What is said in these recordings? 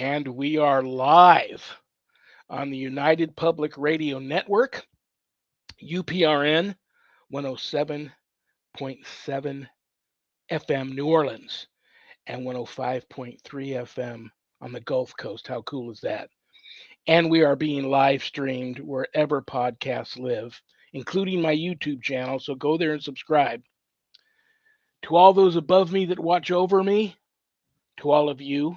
And we are live on the United Public Radio Network, UPRN 107.7 FM New Orleans and 105.3 FM on the Gulf Coast. How cool is that? And we are being live streamed wherever podcasts live, including my YouTube channel. So go there and subscribe. To all those above me that watch over me, to all of you,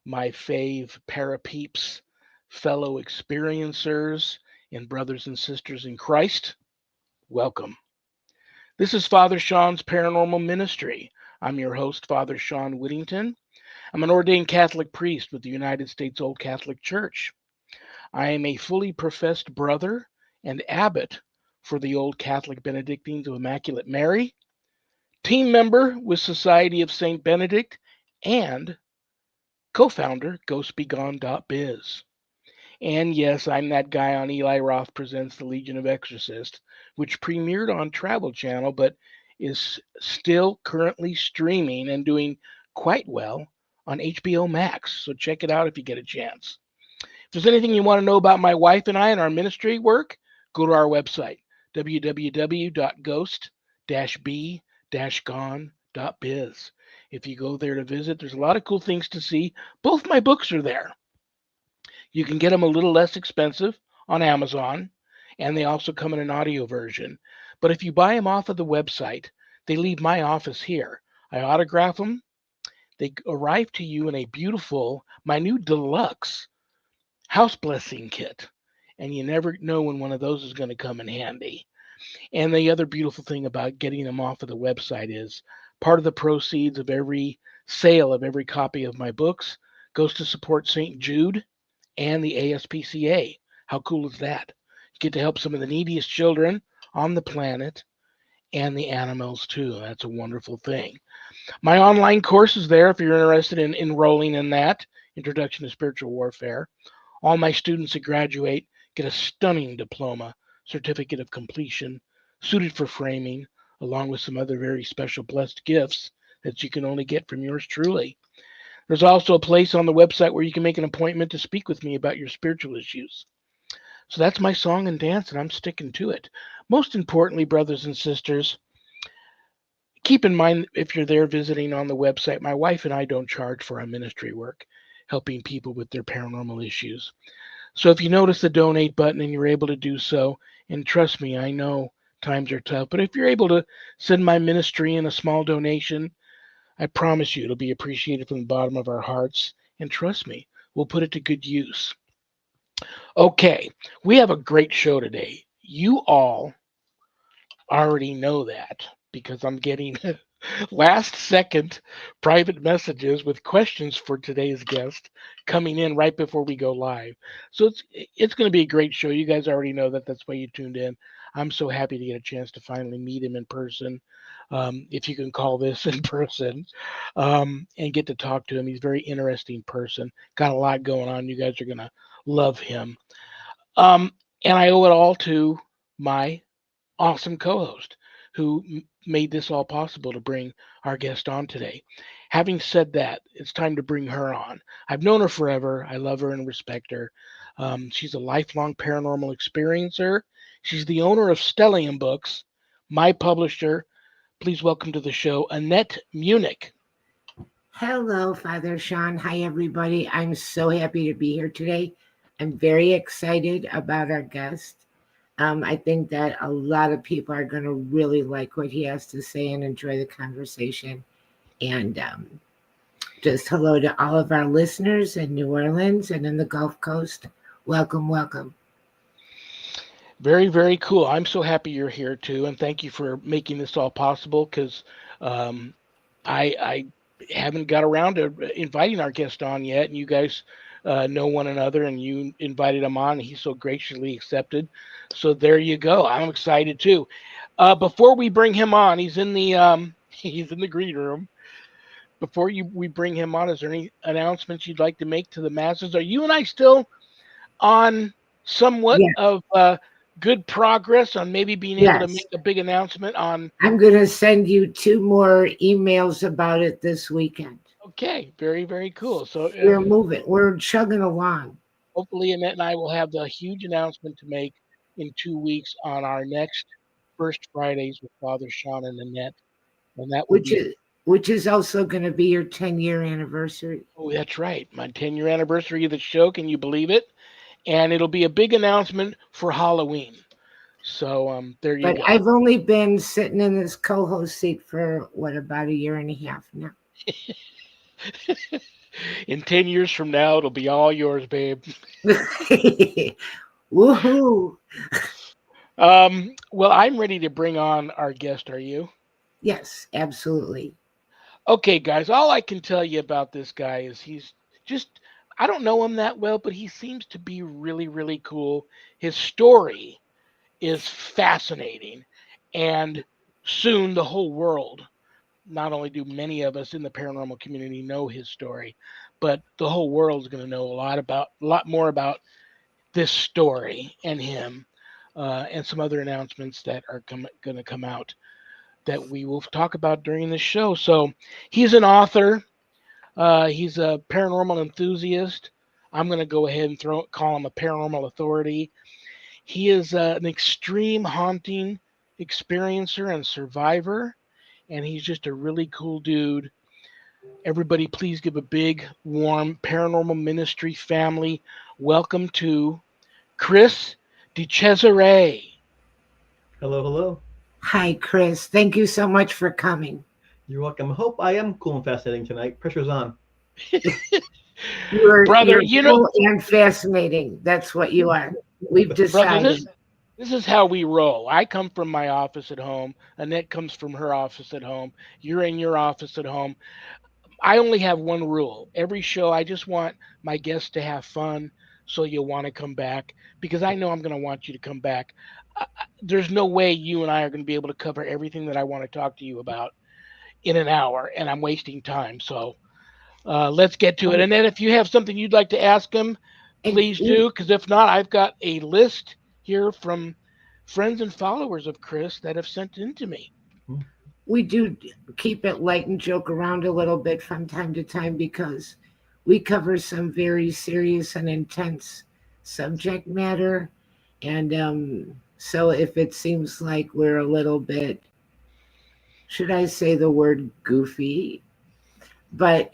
my fave parapeeps, fellow experiencers, and brothers and sisters in Christ, welcome. This is Father Shawn's Paranormal Ministry. I'm your host, Father Shawn Whittington. I'm an ordained Catholic priest with the United States Old Catholic Church. I am a fully professed brother and abbot for the Old Catholic Benedictines of Immaculate Mary, team member with Society of St. Benedict, and co-founder GhostBegone.biz. And yes, I'm that guy on Eli Roth Presents The Legion of Exorcists, which premiered on Travel Channel but is still currently streaming and doing quite well on HBO Max. So check it out if you get a chance. If there's anything you want to know about my wife and I and our ministry work, go to our website, www.ghost-b-gone.biz. If you go there to visit, there's a lot of cool things to see. Both my books are there. You can get them a little less expensive on Amazon, and they also come in an audio version. But if you buy them off of the website, they leave my office here. I autograph them. They arrive to you in a beautiful, my new deluxe house blessing kit. And you never know when one of those is going to come in handy. And the other beautiful thing about getting them off of the website is part of the proceeds of every sale of every copy of my books goes to support St. Jude and the ASPCA. How cool is that? You get to help some of the neediest children on the planet and the animals too. That's a wonderful thing. My online course is there if you're interested in enrolling in that, Introduction to Spiritual Warfare. All my students that graduate get a stunning diploma, certificate of completion, suited for framing, along with some other very special blessed gifts that you can only get from yours truly. There's also a place on the website where you can make an appointment to speak with me about your spiritual issues. So that's my song and dance, and I'm sticking to it. Most importantly, brothers and sisters, keep in mind if you're there visiting on the website, my wife and I don't charge for our ministry work, helping people with their paranormal issues. So if you notice the donate button and you're able to do so, and trust me, I know times are tough, but if you're able to send my ministry in a small donation, I promise you it'll be appreciated from the bottom of our hearts. And trust me, we'll put it to good use. Okay, we have a great show today. You all already know that because I'm getting last second private messages with questions for today's guest coming in right before we go live. So it's going to be a great show. You guys already know that. That's why you tuned in. I'm so happy to get a chance to finally meet him in person, if you can call this in person, and get to talk to him. He's a very interesting person. Got a lot going on. You guys are going to love him. Um, and I owe it all to my awesome co-host who made this all possible to bring our guest on today. Having said that, it's time to bring her on. I've known her forever. I love her and respect her. She's a lifelong paranormal experiencer. She's the owner of Stellium Books, my publisher. Please welcome to the show, Annette Munich. Hello, Father Shawn. Hi, everybody. I'm so happy to be here today. I'm very excited about our guest. I think that a lot of people are going to really like what he has to say and enjoy the conversation. And just hello to all of our listeners in New Orleans and in the Gulf Coast. Welcome, welcome. Very, very cool. I'm so happy you're here too, and thank you for making this all possible because I haven't got around to inviting our guest on yet, and you guys know one another, and you invited him on, and he so graciously accepted. So there you go. I'm excited too. Before we bring him on, he's in the he's in the green room. Before we bring him on, is there any announcements you'd like to make to the masses? Are you and I still on somewhat Yeah. of good progress on maybe being able to Yes. make a big announcement on. I'm going to send you 2 more emails about it this weekend. Okay, very, very cool. So We're moving. We're chugging along. hopefully Annette and I will have the huge announcement to make in 2 weeks on our next First Fridays with Father Shawn and Annette, and that will which be. is which is also going to be your 10-year anniversary. Oh, that's right, my 10-year anniversary of the show. Can you believe it? And it'll be a big announcement for Halloween. So there you But go. I've only been sitting in this co-host seat for what, about a year and a half now. In 10 years from now, it'll be all yours, babe. Woohoo! Well, I'm ready to bring on our guest. Are you? Yes, absolutely. Okay, guys, all I can tell you about this guy is he's just, I don't know him that well, but he seems to be really, really cool. His story is fascinating. And soon the whole world, not only do many of us in the paranormal community know his story, but the whole world is going to know a lot more about this story and him, and some other announcements that are going to come out that we will talk about during this show. So he's an author. He's a paranormal enthusiast. I'm going to go ahead and call him a paranormal authority. He is an extreme haunting experiencer and survivor, and he's just a really cool dude. Everybody, please give a big, warm paranormal ministry family welcome to Chris DiCesare. Hello, hello. Hi, Chris. Thank you so much for coming. You're welcome. I hope I am cool and fascinating tonight. Pressure's on. Brother, You're cool and fascinating. That's what you are. We've brother, decided. this is how we roll. I come from my office at home. Annette comes from her office at home. You're in your office at home. I only have one rule. Every show, I just want my guests to have fun, so you'll want to come back because I know I'm going to want you to come back. There's no way you and I are going to be able to cover everything that I want to talk to you about in an hour, and I'm wasting time. So let's get to it. And then if you have something you'd like to ask him, And please do, because if not, I've got a list here from friends and followers of Chris that have sent in to me. we do keep it light and joke around a little bit from time to time because we cover some very serious and intense subject matter. And so if it seems like we're a little bit, should I say the word goofy? But,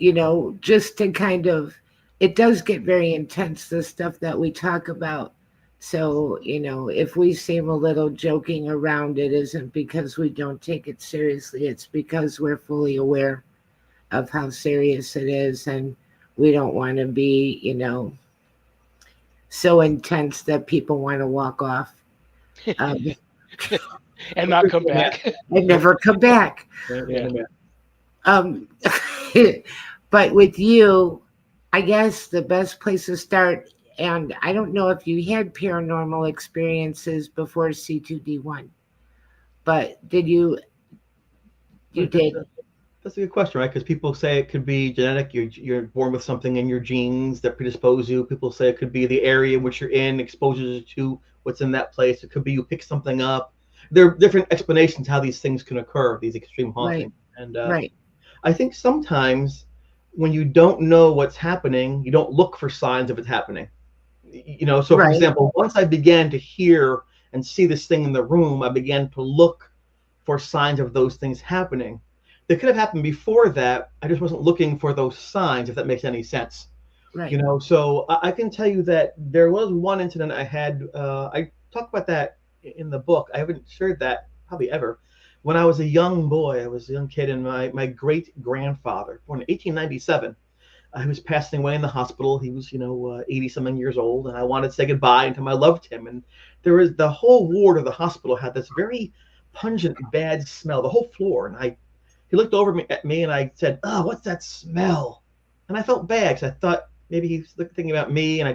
just to kind of, it does get very intense, the stuff that we talk about. So, if we seem a little joking around, it isn't because we don't take it seriously. It's because we're fully aware of how serious it is. And we don't want to be, so intense that people want to walk off um, And not come back. and never come back. Yeah. Um, but with you, I guess the best place to start, and I don't know if you had paranormal experiences before C2D1, but did you? You did. That's a good question, right? Because people say it could be genetic. You're born with something in your genes that predispose you. People say it could be the area in which you're in exposes you to what's in that place. It could be you pick something up. There are different explanations how these things can occur, these extreme Right, hauntings. And right, I think sometimes when you don't know what's happening, you don't look for signs of it happening. So for right, example, once I began to hear and see this thing in the room, I began to look for signs of those things happening. They could have happened before that. I just wasn't looking for those signs, if that makes any sense. right. So I can tell you that there was one incident I had. I talk about that in the book. I haven't shared that probably ever. When I was a young boy, I was a young kid, and my great grandfather, born in 1897, he was passing away in the hospital. He was, 80 something years old, and I wanted to say goodbye and tell him I loved him. And there was the whole ward of the hospital had this very pungent, bad smell, the whole floor. And he looked over at me and I said, "Oh, what's that smell?" And I felt bad because I thought maybe he's thinking about me. And I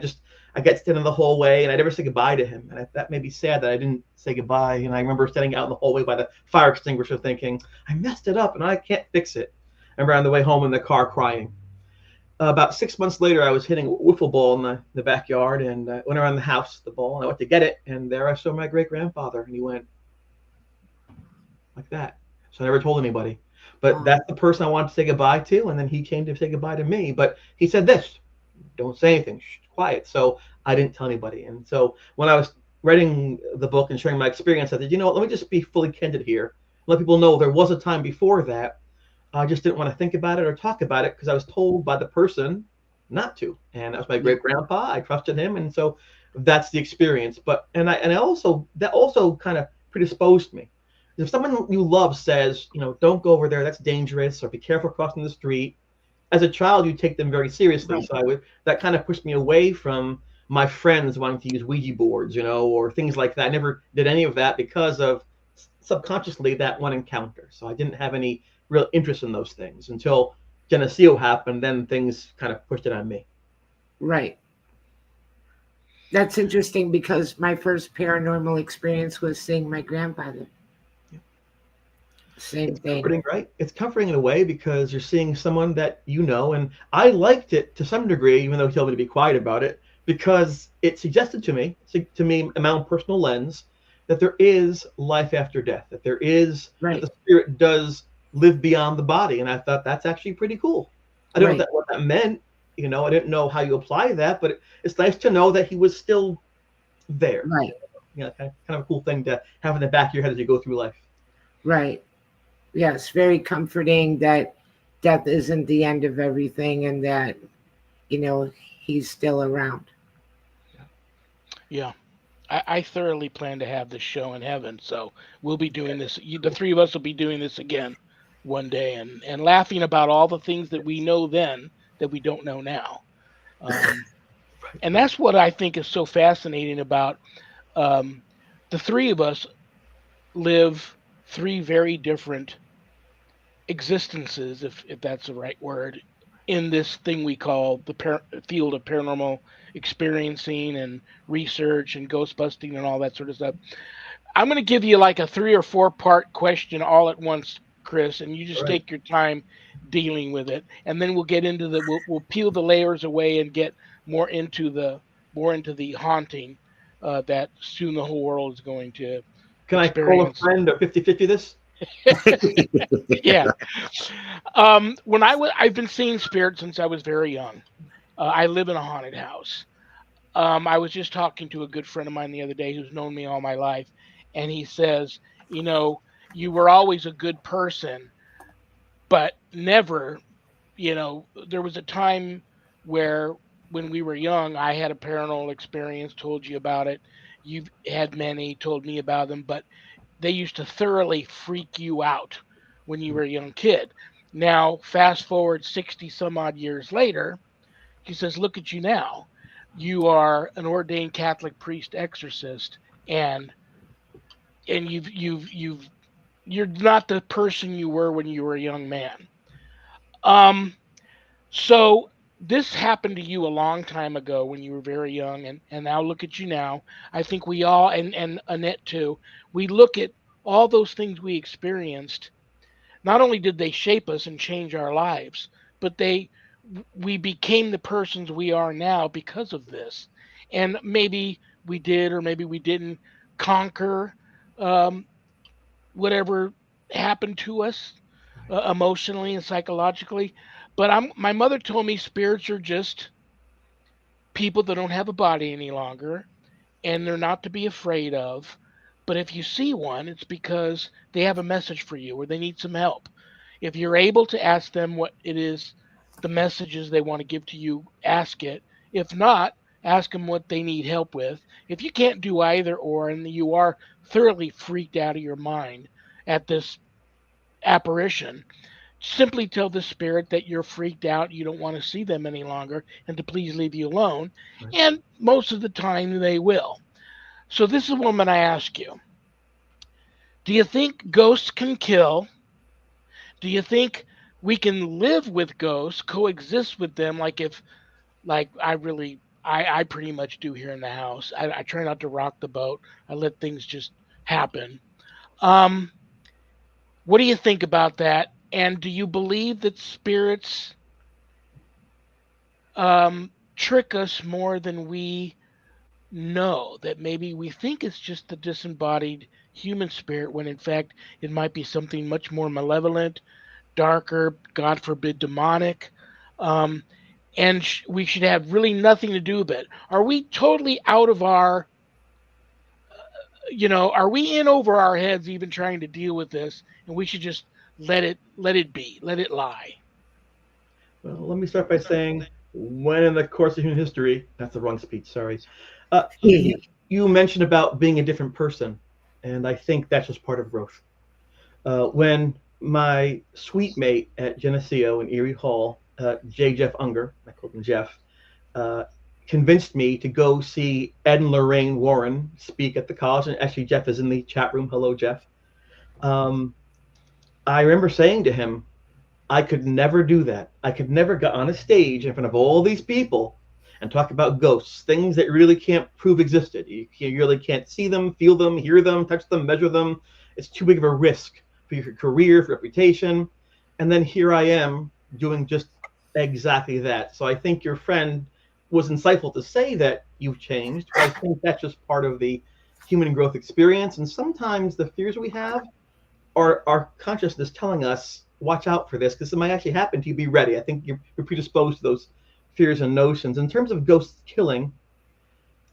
got standing in the hallway and I never said goodbye to him. And that made me sad that I didn't say goodbye. And I remember standing out in the hallway by the fire extinguisher thinking, I messed it up and I can't fix it. I remember on the way home in the car crying. About 6 months later, I was hitting a wiffle ball in the backyard, and went around the house, the ball, and I went to get it, and there I saw my great grandfather, and he went like that. So I never told anybody. But Oh, that's the person I wanted to say goodbye to, and then he came to say goodbye to me. But he said this: "Don't say anything, shh, quiet." So I didn't tell anybody. And so when I was writing the book and sharing my experience, I said, you know what? Let me just be fully candid here. Let people know there was a time before that. I just didn't want to think about it or talk about it because I was told by the person not to. And that was my yeah, great grandpa. I trusted him, and so that's the experience. But and I also that also kind of predisposed me. If someone you love says, don't go over there, that's dangerous, or be careful crossing the street, as a child, you take them very seriously. right, So that kind of pushed me away from my friends wanting to use Ouija boards, or things like that. I never did any of that because of subconsciously that one encounter. So I didn't have any real interest in those things until Geneseo happened. Then things kind of pushed it on me. right. That's interesting because my first paranormal experience was seeing my grandfather. Same It's thing. comforting, right? It's comforting in a way because you're seeing someone that you know. And I liked it to some degree, even though he told me to be quiet about it, because it suggested to me, in my own personal lens, that there is life after death, that Right, the spirit does live beyond the body. And I thought that's actually pretty cool. I didn't know right, what that meant. I didn't know how you apply that, but it's nice to know that he was still there. right, Kind of a cool thing to have in the back of your head as you go through life. right. Yes, very comforting that death isn't the end of everything and that, you know, he's still around. Yeah. I thoroughly plan to have this show in heaven, so we'll be doing this. The three of us will be doing this again one day, and laughing about all the things that we know then that we don't know now. Um, and that's what I think is so fascinating about um, the three of us live three very different existences, if that's the right word, in this thing we call the field of paranormal experiencing and research and ghost busting and all that sort of stuff. I'm going to give you like a 3 or 4 part question all at once, Chris, and you just All right. take your time dealing with it, and then we'll get into we'll peel the layers away and get more into the haunting that soon the whole world is going to Can I call a experience. friend or 50-50 this? Yeah. When I've been seeing spirits since I was very young. I live in a haunted house. I was just talking to a good friend of mine the other day who's known me all my life, and he says, you know, you were always a good person, but never, there was a time where when we were young, I had a paranormal experience, told you about it. You've had many, told me about them, but they used to thoroughly freak you out when you were a young kid. Now, fast forward 60 some odd years later, he says, look at you now. You are an ordained Catholic priest exorcist, and you're not the person you were when you were a young man. Um, so this happened to you a long time ago when you were very young, and now look at you now. I think we all, and Annette too, we look at all those things we experienced. Not only did they shape us and change our lives, but we became the persons we are now because of this. And maybe we did, or maybe we didn't conquer um, whatever happened to us emotionally and psychologically. But my mother told me spirits are just people that don't have a body any longer, and they're not to be afraid of. But if you see one, it's because they have a message for you or they need some help. If you're able to ask them what it is, the messages they want to give to you, ask it. If not, ask them what they need help with. If you can't do either or, and you are thoroughly freaked out of your mind at this apparition, simply tell the spirit that you're freaked out, you don't want to see them any longer, and to please leave you alone. Right. And most of the time they will. So this is what I'm going to ask you. Do you think ghosts can kill? Do you think we can live with ghosts, coexist with them? Like I pretty much do here in the house. I try not to rock the boat. I let things just happen. Um, what do you think about that? And do you believe that spirits trick us more than we know. That maybe we think it's just the disembodied human spirit, when in fact it might be something much more malevolent, darker, God forbid, demonic. Um, and we should have really nothing to do with it. Are we totally out of our, are we in over our heads even trying to deal with this, and we should just let it be, let it lie? Well, let me start by saying, when in the course of human history, that's the wrong speech, sorry. You mentioned about being a different person, and I think that's just part of growth. When my suite mate at Geneseo in Erie Hall, J. Jeff Unger, I called him Jeff, uh, convinced me to go see Ed and Lorraine Warren speak at the college. And actually, Jeff is in the chat room. Hello, Jeff. Um, I remember saying to him, I could never do that. I could never get on a stage in front of all these people and talk about ghosts, things that really can't prove existed. You really can't see them, feel them, hear them, touch them, measure them. It's too big of a risk for your career, for reputation. And then here I am doing just exactly that. So I think your friend was insightful to say that you've changed, but I think that's just part of the human growth experience. And sometimes the fears we have are our consciousness telling us, watch out for this, because it might actually happen to you. Be ready. I think you're predisposed to those fears and notions. In terms of ghost killing,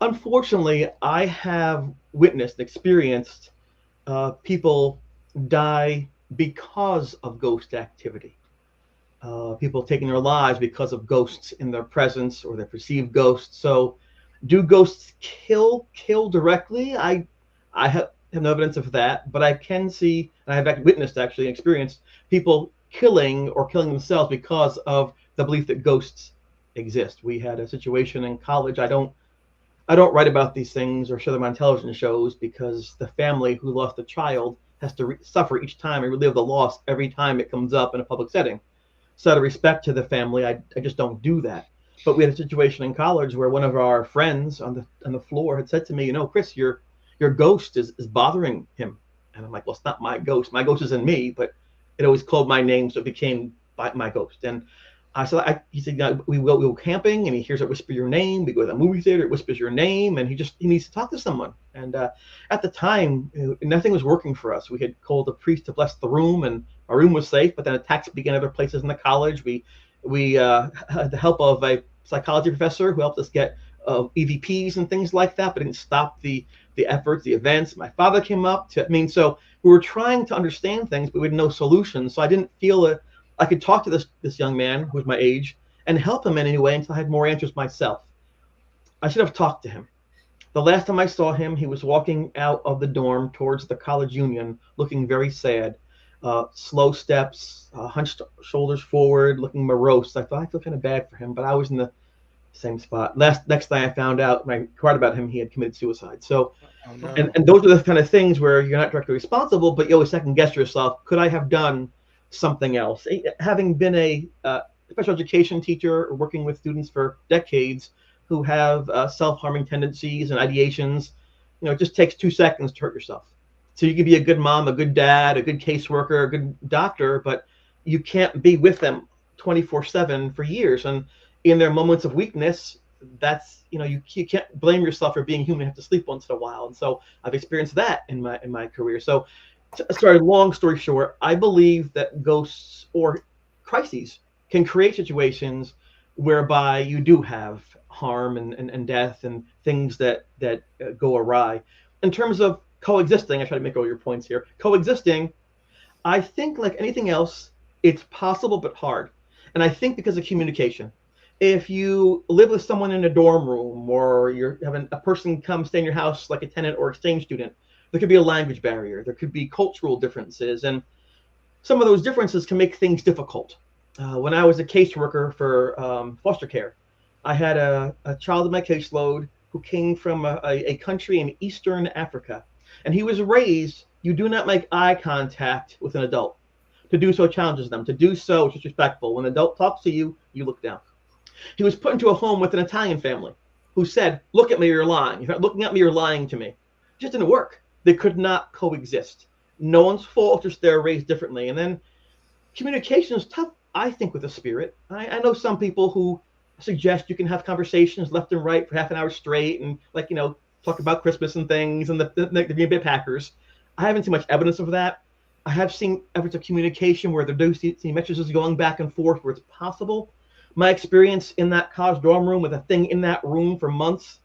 unfortunately, I have witnessed, experienced people die because of ghost activity. People taking their lives because of ghosts in their presence or their perceived ghosts. So, do ghosts kill directly? I have no evidence of that, but I can see, and I have witnessed, actually experienced people killing or killing themselves because of the belief that ghosts exist. We had a situation in college. I don't write about these things or show them on television shows because the family who lost a child has to suffer each time and relive the loss every time it comes up in a public setting. So out of respect to the family, I just don't do that. But we had a situation in college where one of our friends on the floor had said to me, Chris, your ghost is bothering him. And I'm like, well, it's not my ghost. My ghost isn't me, but it always called my name, so it became my ghost. And he said, we go camping, and he hears it whisper your name. We go to the movie theater, it whispers your name, and he needs to talk to someone. And at the time, nothing was working for us. We had called a priest to bless the room, and our room was safe. But then attacks began other places in the college. We had the help of a psychology professor who helped us get EVPs and things like that, but didn't stop the efforts, the events. My father came up so we were trying to understand things, but we had no solutions. So I didn't feel I could talk to this young man who was my age and help him in any way until I had more answers myself. I should have talked to him. The last time I saw him, he was walking out of the dorm towards the college union, looking very sad. Slow steps, hunched shoulders forward, looking morose. I thought I feel kind of bad for him, but I was in the same spot. Next thing I found out, when I inquired about him, he had committed suicide. So, Oh, no. and those are the kind of things where you're not directly responsible, but you always second guess yourself. Could I have done something else? Having been a special education teacher, or working with students for decades who have self-harming tendencies and ideations, it just takes 2 seconds to hurt yourself. So you can be a good mom, a good dad, a good caseworker, a good doctor, but you can't be with them 24/7 for years. And in their moments of weakness, that's you can't blame yourself for being human. You have to sleep once in a while. And so I've experienced that in my career. So sorry, long story short, I believe that ghosts or crises can create situations whereby you do have harm and death and things that go awry. In terms of coexisting, I try to make all your points here. Coexisting, I think like anything else, it's possible but hard. And I think because of communication. If you live with someone in a dorm room, or you're having a person come stay in your house like a tenant or exchange student, there could be a language barrier. There could be cultural differences. And some of those differences can make things difficult. When I was a caseworker for foster care, I had a child in my caseload who came from a country in Eastern Africa. And he was raised, you do not make eye contact with an adult. To do so challenges them. To do so is disrespectful. When an adult talks to you, you look down. He was put into a home with an Italian family who said, look at me, you're lying. If you're not looking at me, you're lying to me. It just didn't work. They could not coexist. No one's fault, just they're raised differently. And then communication is tough, I think, with the spirit. I know some people who suggest you can have conversations left and right for half an hour straight, and like talk about Christmas and things and the Green Bay Packers. I haven't seen much evidence of that. I have seen efforts of communication where there do see messages going back and forth where it's possible. My experience in that college dorm room with a thing in that room for months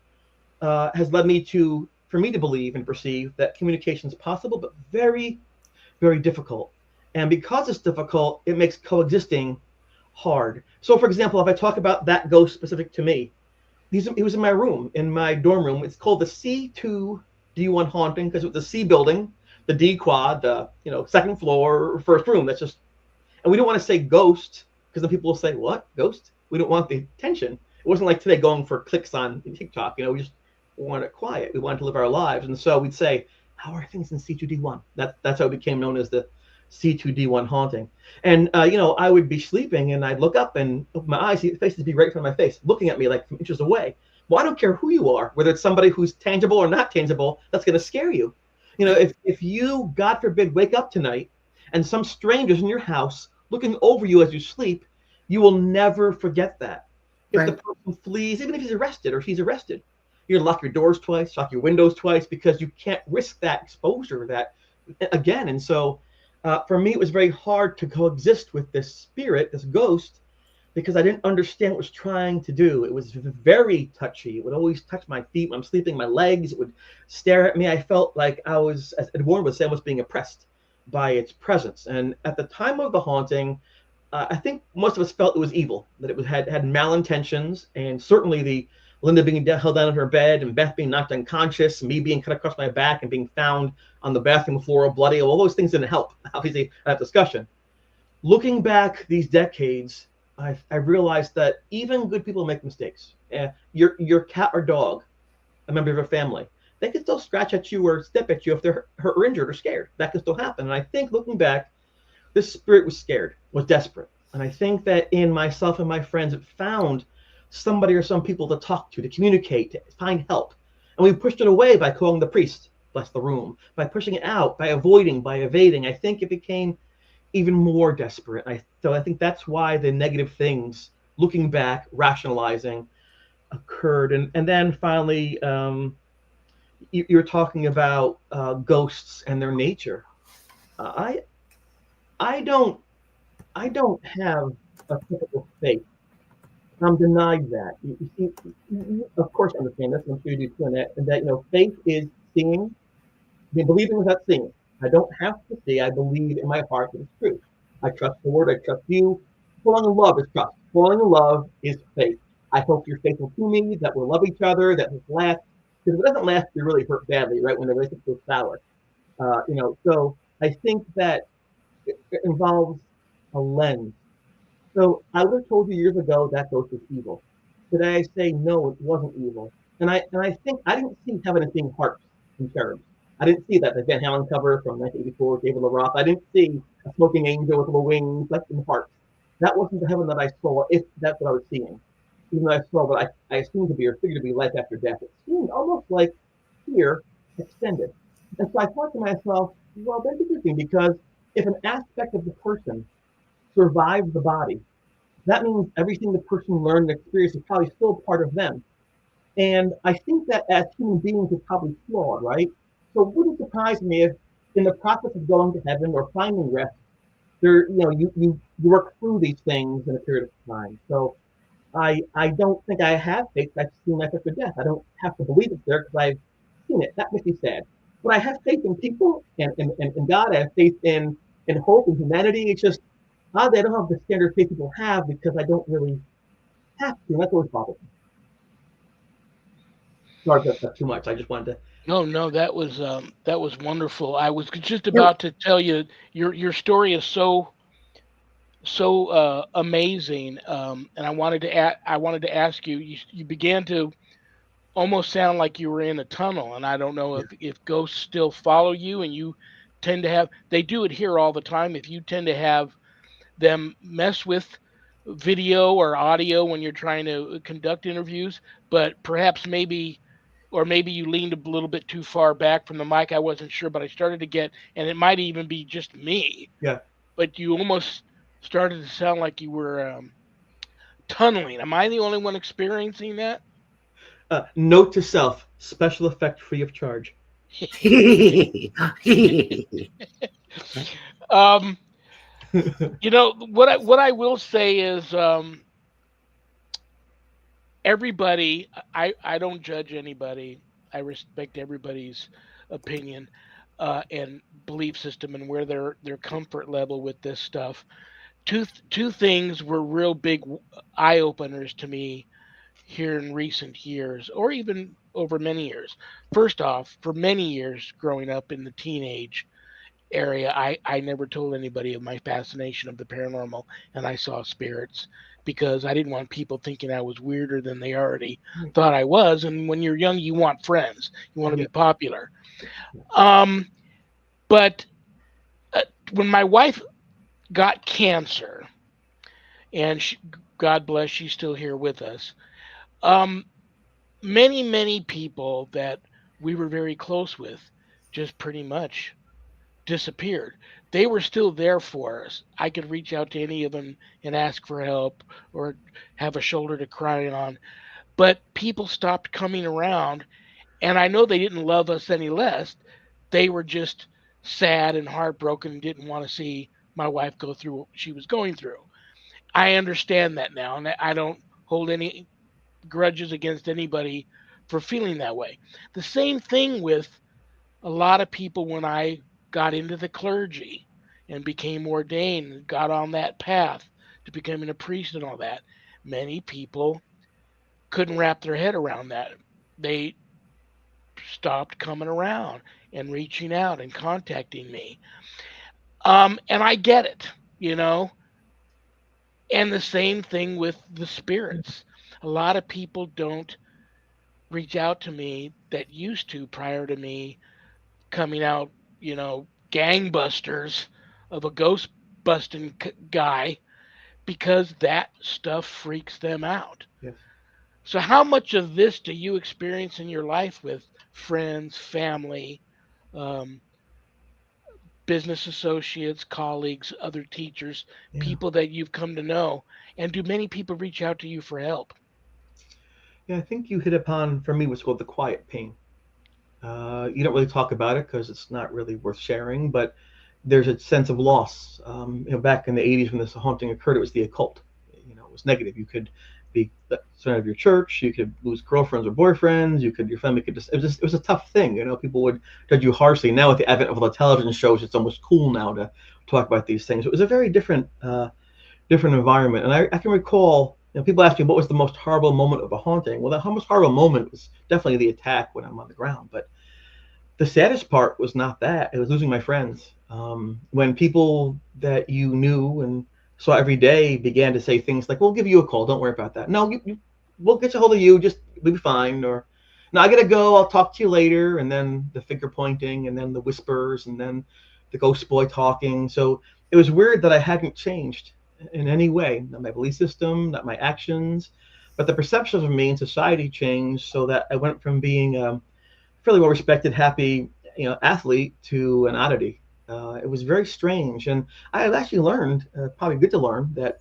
has led me to, for me to believe and perceive that communication is possible, but very, very difficult. And because it's difficult, it makes coexisting hard. So, for example, if I talk about that ghost specific to me, he was in my room, in my dorm room. It's called the C2D1 haunting because it was the C building, the D quad, the second floor, first room. That's just, and we don't want to say ghost because then people will say, "What ghost?" We don't want the attention. It wasn't like today going for clicks on TikTok. We just wanted it quiet. We wanted to live our lives, and so we'd say, "How are things in C2D1?" That's how it became known as the C2D1 haunting. And I would be sleeping and I'd look up and open my eyes, the face would be right in front of my face, looking at me like from inches away. Well, I don't care who you are, whether it's somebody who's tangible or not tangible, that's going to scare you. If you, God forbid, wake up tonight and some stranger's in your house looking over you as you sleep, you will never forget that. If the Right. person flees, even if he's arrested or she's arrested, you're gonna lock your doors twice, lock your windows twice, because you can't risk that exposure that again. And so for me, it was very hard to coexist with this spirit, this ghost, because I didn't understand what it was trying to do. It was very touchy. It would always touch my feet when I'm sleeping, my legs. It would stare at me. I felt like I was, as Ed Warren would say, I was being oppressed by its presence. And at the time of the haunting, I think most of us felt it was evil, that it was had malintentions, and certainly the Linda being held down in her bed and Beth being knocked unconscious, me being cut across my back and being found on the bathroom floor bloody. All those things didn't help, obviously, that discussion. Looking back these decades, I realized that even good people make mistakes. Your cat or dog, a member of your family, they can still scratch at you or step at you if they're hurt or injured or scared. That can still happen. And I think looking back, this spirit was scared, was desperate. And I think that in myself and my friends, it found somebody or some people to talk to communicate, to find help. And we pushed it away by calling the priest, bless the room, by pushing it out, by avoiding, by evading. I think it became even more desperate. So I think that's why the negative things, looking back, rationalizing, occurred. And then finally, you're talking about ghosts and their nature. I I don't I don't have a typical faith. I'm denied that. You see, of course, I understand this. I'm sure you do too. And that faith is seeing, believing without seeing. I don't have to see. I believe in my heart that it's true. I trust the Lord. I trust you. Falling in love is trust. Falling in love is faith. I hope you're faithful to me. That we'll love each other. That this lasts. Because if it doesn't last, you're really hurt badly, right? When the relationship goes sour. So I think that it involves a lens. So I would have told you years ago that ghost was evil. Today I say no, it wasn't evil. And I think I didn't see heaven as being harps and cherubs. I didn't see that the Van Halen cover from 1984, David LaRoth. I didn't see a smoking angel with little wings, like in harps. That wasn't the heaven that I saw, if that's what I was seeing. Even though I saw what I assumed to be or figured to be life after death. It seemed almost like fear extended. And so I thought to myself, well, that's interesting because if an aspect of the person survives the body, that means everything the person learned and experienced is probably still part of them. And I think that as human beings, we're probably flawed, right? So it wouldn't surprise me if, in the process of going to heaven or finding rest, you work through these things in a period of time. So I don't think I have faith. I've seen life after death. I don't have to believe it's there because I've seen it. That makes me sad. But I have faith in people and God. I have faith in hope and humanity. It's just oddly I don't have the standard faith people have because I don't really have to. And that's always bothered me. Sorry if that's too much. I just wanted to. No, no, that was wonderful. I was just Yeah, about to tell you your story is so amazing, and I wanted to ask you. You began to almost sound like you were in a tunnel, and I don't know yeah, if ghosts still follow you, and you tend to have. They do it here all the time. If you tend to have them mess with video or audio when you're trying to conduct interviews, but perhaps maybe or maybe you leaned a little bit too far back from the mic. I wasn't sure, but I started to get, and it might even be just me, yeah. but you almost started to sound like you were Tunneling. Am I the only one experiencing that? Note to self: special effect free of charge. um, what I will say is everybody. I don't judge anybody. I respect everybody's opinion and belief system and where their comfort level with this stuff. Two things were real big eye openers to me here in recent years, or even over many years. First off, for many years growing up in the teenage area, I never told anybody of my fascination of the paranormal and I saw spirits because I didn't want people thinking I was weirder than they already thought I was. And when you're young, you want friends, you want to Yeah. be popular. Um, but when my wife got cancer, and God bless, she's still here with us. Um, many people that we were very close with just pretty much disappeared. They were still there for us. I could reach out to any of them and ask for help or have a shoulder to cry on. But people stopped coming around, and I know they didn't love us any less. They were just sad and heartbroken and didn't want to see my wife go through what she was going through. I understand that now, and I don't hold any grudges against anybody for feeling that way. The same thing with a lot of people when I got into the clergy and became ordained and got on that path to becoming a priest and all that. Many people couldn't wrap their head around that. They stopped coming around and reaching out and contacting me. And I get it, you know. And the same thing with the spirits. A lot of people don't reach out to me that used to prior to me coming out, gangbusters of a ghost busting guy because that stuff freaks them out. Yes. So, how much of this do you experience in your life with friends, family, um, business associates, colleagues, other teachers, Yeah. people that you've come to know? And do many people reach out to you for help? Yeah, I think you hit upon, for me, what's called the quiet pain. You don't really talk about it because it's not really worth sharing, but there's a sense of loss. Back in the 80s when this haunting occurred, it was the occult. It was negative. You could be thrown out of your church. You could lose girlfriends or boyfriends. Your family could it was a tough thing. People would judge you harshly. Now with the advent of all the television shows, it's almost cool now to talk about these things. It was a very different environment. And I can recall, people ask me what was the most horrible moment of a haunting. Well, the most horrible moment was definitely the attack when I'm on the ground. But the saddest part was not that; it was losing my friends. When people that you knew and saw every day began to say things like, "We'll give you a call. Don't worry about that. No, we'll get a hold of you. Just we'll be fine." Or, "No, I gotta go. I'll talk to you later." And then the finger pointing, and then the whispers, and then the ghost boy talking. So it was weird that I hadn't changed in any way, not my belief system, not my actions, but the perception of me in society changed so that I went from being fairly well respected, happy, athlete to an oddity. It was very strange, and I have actually learned, probably good to learn, that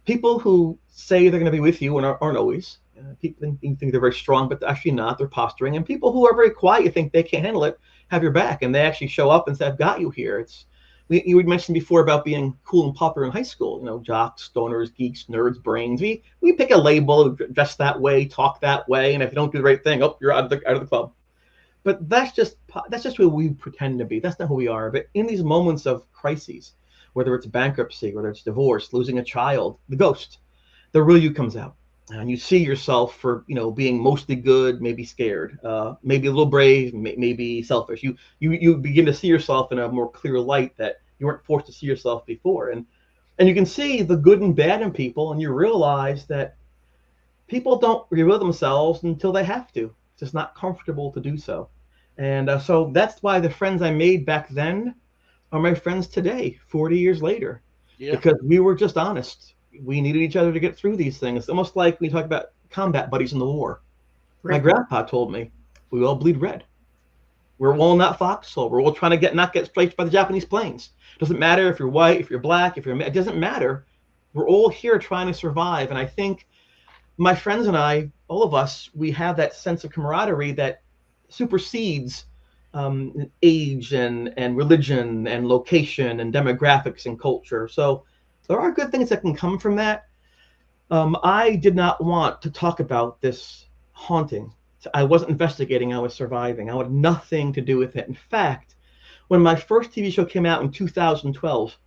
people who say they're going to be with you and aren't always. People think they're very strong, but actually not. They're posturing, and people who are very quiet, you think they can't handle it, have your back, and they actually show up and say, "I've got you here." You had mentioned before about being cool and popular in high school. Jocks, stoners, geeks, nerds, brains. We pick a label, dress that way, talk that way, and if you don't do the right thing, oh, you're out of the club. But that's just who we pretend to be. That's not who we are. But in these moments of crises, whether it's bankruptcy, whether it's divorce, losing a child, the ghost, the real you comes out, and you see yourself for being mostly good, maybe scared, maybe a little brave, maybe selfish. You begin to see yourself in a more clear light that you weren't forced to see yourself before, and you can see the good and bad in people, and you realize that people don't reveal themselves until they have to. It's just not comfortable to do so. And so that's why the friends I made back then are my friends today, 40 years later, Yeah. because we were just honest. We needed each other to get through these things. Almost like we talk about combat buddies in the war. My Right. grandpa told me, we all bleed red. We're all not foxhole. We're all trying to not get strafed by the Japanese planes. Doesn't matter if you're white, if you're black, it doesn't matter. We're all here trying to survive. And I think my friends and I, all of us, we have that sense of camaraderie that supersedes age and religion and location and demographics and culture. So there are good things that can come from that. I did not want to talk about this haunting. I wasn't investigating, I was surviving. I had nothing to do with it. In fact, when my first TV show came out in 2012,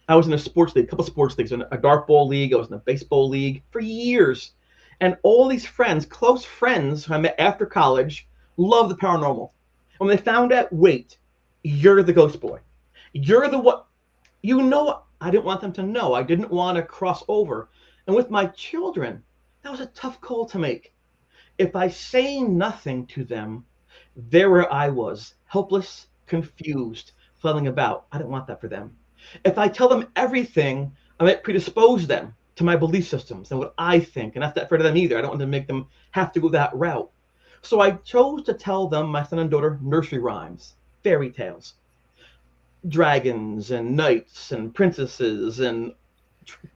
I was in a sports league, a couple of sports leagues, in a dartball league. I was in a baseball league for years. And all these friends, close friends who I met after college, love the paranormal. When they found out, wait, you're the ghost boy. You're the what? You know, I didn't want them to know. I didn't want to cross over. And with my children, that was a tough call to make. If I say nothing to them, there where I was, helpless, confused, flailing about. I didn't want that for them. If I tell them everything, I might predispose them to my belief systems and what I think, and that's not fair to them either. I don't want to make them have to go that route. So I chose to tell them, my son and daughter, nursery rhymes, fairy tales, dragons and knights and princesses and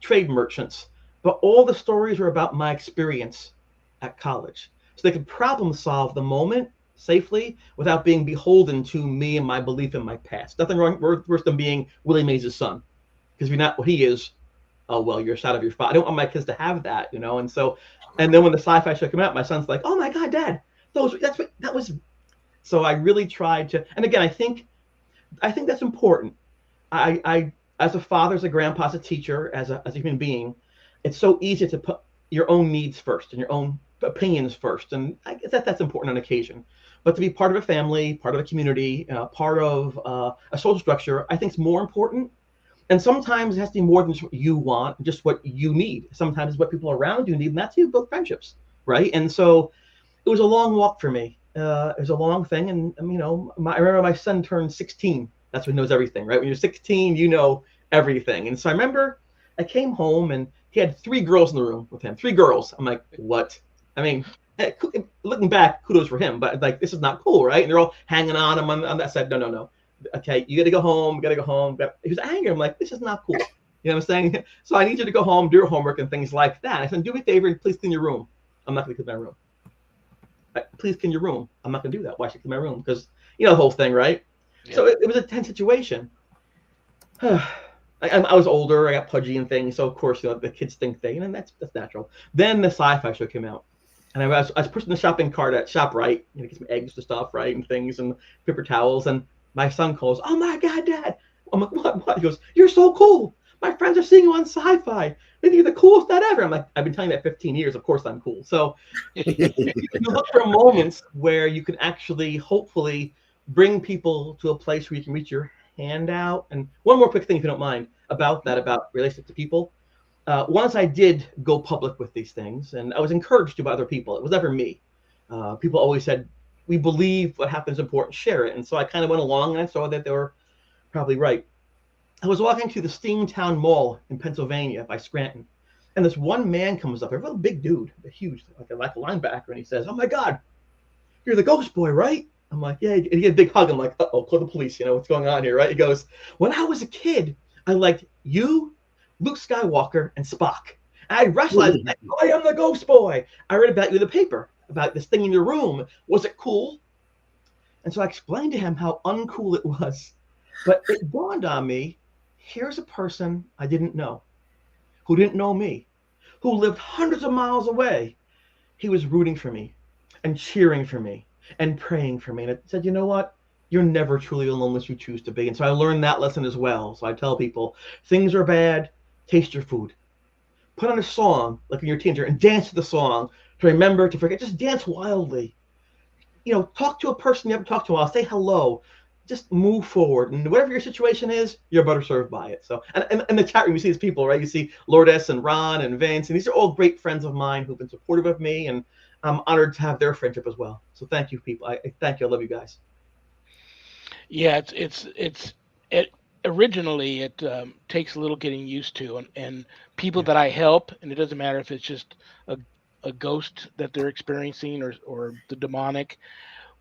trade merchants. But all the stories were about my experience at college. So they could problem solve the moment safely without being beholden to me and my belief in my past. Nothing wrong, worse than being Willie Mays' son. Because if you're not what he is, oh, well, you're a shot of your father. I don't want my kids to have that, you know? And so, and then when the sci-fi show came out, my son's like, oh my God, Dad, that was. So I really tried to, and again, I think that's important. I as a father, as a grandpa, as a teacher, as a human being, it's so easy to put your own needs first and your own opinions first, and I guess that's important on occasion. But to be part of a family, part of a community, part of a social structure, I think is more important. And sometimes it has to be more than just what you want, just what you need. Sometimes it's what people around you need, and that's how you build friendships, right? And so it was a long walk for me. It was a long thing, and you know, I remember my son turned 16. That's when he knows everything, right? When you're 16, you know everything. And so I remember I came home and he had 3 girls in the room with him. 3 girls. I'm like, what? I mean, looking back, kudos for him, but like, this is not cool, right? And they're all hanging on him on that side. No. Okay, you got to go home. Got to go home. He was angry. I'm like, this is not cool. You know what I'm saying? So I need you to go home, do your homework and things like that. I said, do me a favor and please clean your room. I'm not going to clean my room. Please clean your room. I'm not going to do that. Why should I clean my room? Because, you know, the whole thing, right? Yeah. So it was a tense situation. I was older. I got pudgy and things. So, of course, you know, the kids think and that's natural. Then the sci-fi show came out. And I was pushing the shopping cart at ShopRite, you know, get some eggs and stuff, right, and things, and paper towels. And my son calls, oh, my God, Dad. I'm like, what? He goes, you're so cool. My friends are seeing you on SYFY. They think you're the coolest dad ever. I'm like, I've been telling you that 15 years. Of course I'm cool. So you look for moments where you can actually, hopefully, bring people to a place where you can reach your hand out. And one more quick thing, if you don't mind, about relationship to people. Once I did go public with these things, and I was encouraged to by other people. It was never me. People always said, we believe what happens is important, share it. And so I kind of went along, and I saw that they were probably right. I was walking through the Steamtown Mall in Pennsylvania by Scranton, and this one man comes up, a real big dude, huge, like a linebacker, and he says, oh my God, you're the ghost boy, right? I'm like, yeah. And he had a big hug. I'm like, uh-oh, call the police, you know, what's going on here, right? He goes, when I was a kid, I liked you, Luke Skywalker, and Spock. And I wrestled, I am the ghost boy. I read about you in the paper, about this thing in your room. Was it cool? And so I explained to him how uncool it was. But it dawned on me, here's a person I didn't know, who didn't know me, who lived hundreds of miles away. He was rooting for me and cheering for me and praying for me. And it said, you know what? You're never truly alone unless you choose to be. And so I learned that lesson as well. So I tell people, things are bad, taste your food. Put on a song, like when you're a teenager, and dance to the song to remember, to forget. Just dance wildly. You know, talk to a person you haven't talked to in a while. Say hello. Just move forward, and whatever your situation is, you're better served by it. So, and in the chat room, you see these people, right? You see Lourdes and Ron and Vince, and these are all great friends of mine who've been supportive of me, and I'm honored to have their friendship as well. So, thank you, people. I thank you. I love you guys. Yeah, it originally it takes a little getting used to, and people that I help, and it doesn't matter if it's just a ghost that they're experiencing or the demonic.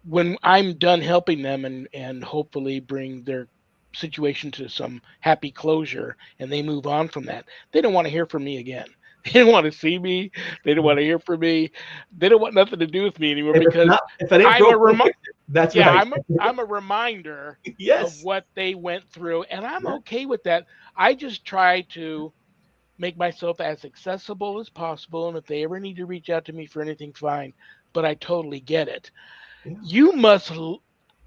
When I'm done helping them and hopefully bring their situation to some happy closure and they move on from that, they don't want to hear from me again. They don't want to see me. They don't want to hear from me. They don't want nothing to do with me anymore because if it ain't I'm a broke, don't fix it. That's yeah, right. I'm a reminder of Yes. what they went through, and I'm Yeah. okay with that. I just try to make myself as accessible as possible, and if they ever need to reach out to me for anything, fine. But I totally get it. Yeah. You must.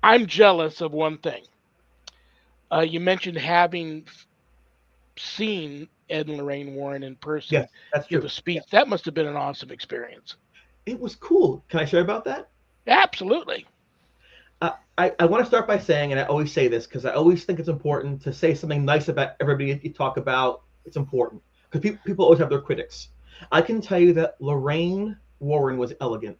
I'm jealous of one thing. You mentioned having seen Ed and Lorraine Warren in person Yes, that's give true. a speech. That must have been an awesome experience. It was cool. Can I share about that? Absolutely. I want to start by saying, and I always say this because I always think it's important to say something nice about everybody you talk about. It's important because people always have their critics. I can tell you that Lorraine Warren was elegant.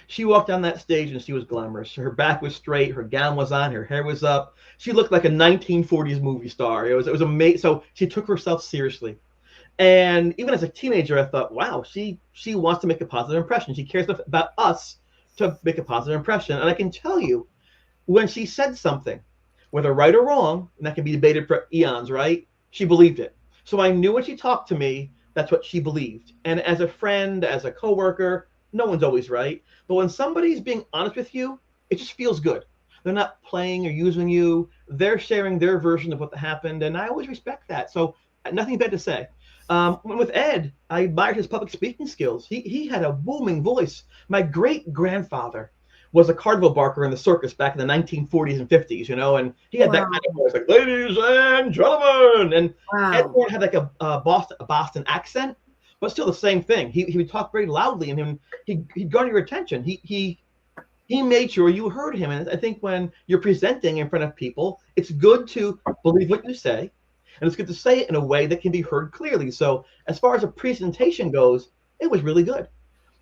She walked on that stage and she was glamorous. Her back was straight, her gown was on, her hair was up. She looked like a 1940s movie star. It was amazing. So she took herself seriously. And even as a teenager, I thought, wow, she wants to make a positive impression. She cares enough about us to make a positive impression. And I can tell you, when she said something, whether right or wrong, and that can be debated for eons, right? She believed it. So I knew when she talked to me, that's what she believed. And as a friend, as a coworker, no one's always right. But when somebody's being honest with you, it just feels good. They're not playing or using you. They're sharing their version of what happened, and I always respect that. So nothing bad to say. With Ed, I admired his public speaking skills. He had a booming voice. My great grandfather was a carnival barker in the circus back in the 1940s and 50s, and he had that Wow. kind of voice, like "Ladies and gentlemen," and Ed Wow. Warren had like a Boston accent, but still the same thing. He would talk very loudly, and he'd garner your attention. He made sure you heard him, and I think when you're presenting in front of people, it's good to believe what you say, and it's good to say it in a way that can be heard clearly. So as far as a presentation goes, it was really good.